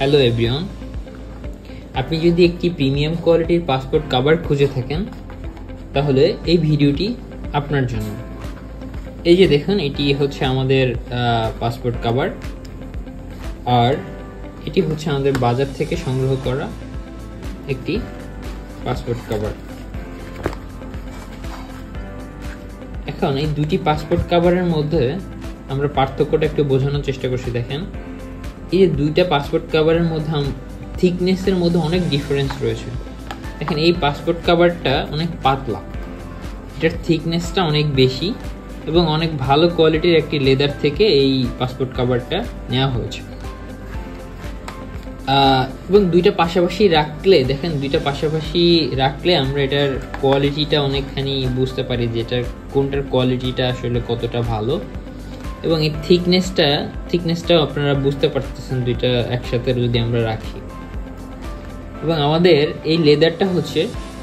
Hello everyone, আপনি যদি একটি প্রিমিয়াম কোয়ালিটির পাসপোর্ট কভার খুঁজে থাকেন তাহলে এই ভিডিওটি আপনার জন্য। এই যে দেখুন, এটি হচ্ছে আমাদের পাসপোর্ট কভার, আর এটি হচ্ছে আমাদের বাজার থেকে সংগ্রহ করা একটি পাসপোর্ট কভার। এখন এই দুটি পাসপোর্ট কভারের মধ্যে আমরা পার্থক্যটা একটু বোঝানোর চেষ্টা করছি। দেখেন, এই যে দুইটা পাসপোর্ট কভারের মধ্যে থিকনেসের মধ্যে অনেক ডিফারেন্স রয়েছে। দেখেন, এই পাসপোর্ট কভারটা অনেক পাতলা, এটার থিকনেসটা অনেক বেশি এবং অনেক ভালো কোয়ালিটির একটি লেদার থেকে এই পাসপোর্ট কভারটা নেওয়া হয়েছে। এবং দুইটা পাশাপাশি রাখলে, দেখেন দুইটা পাশাপাশি রাখলে আমরা এটার কোয়ালিটিটা অনেকখানি বুঝতে পারি যে এটার কোনটার কোয়ালিটিটা আসলে কতটা ভালো, এবং এই থিকনেসটাও আপনারা বুঝতে পারতেছেন দুইটা একসাথে যদি আমরা রাখি। এবং আমাদের এই লেদারটা হচ্ছে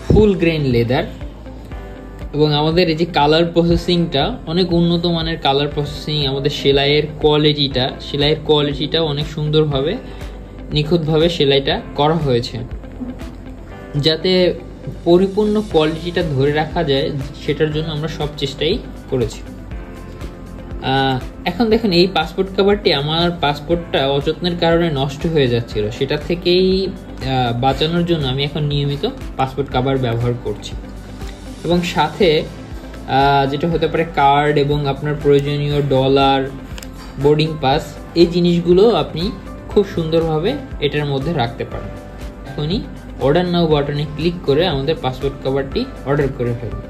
ফুল গ্রেন লেদার, এবং আমাদের এই যে কালার প্রসেসিংটা অনেক উন্নত মানের কালার প্রসেসিং। আমাদের সেলাইয়ের কোয়ালিটিটা অনেক সুন্দরভাবে নিখুঁতভাবে সেলাইটা করা হয়েছে, যাতে পরিপূর্ণ কোয়ালিটিটা ধরে রাখা যায়, সেটার জন্য আমরা সব চেষ্টাই করেছি। এখন দেখেন, এই পাসপোর্ট কভারটি আমার পাসপোর্টটা অযত্নের কারণে নষ্ট হয়ে যাচ্ছিল, সেটা থেকেই বাঁচানোর জন্য আমি এখন নিয়মিত পাসপোর্ট কভার ব্যবহার করছি। এবং সাথে যেটা হতে পারে কার্ড এবং আপনার প্রয়োজনীয় ডলার, বোর্ডিং পাস, এই জিনিসগুলো আপনি খুব সুন্দরভাবে এটার মধ্যে রাখতে পারেন। এখনই অর্ডার নাও বাটনে ক্লিক করে আমাদের পাসপোর্ট কভারটি অর্ডার করে ফেলুন।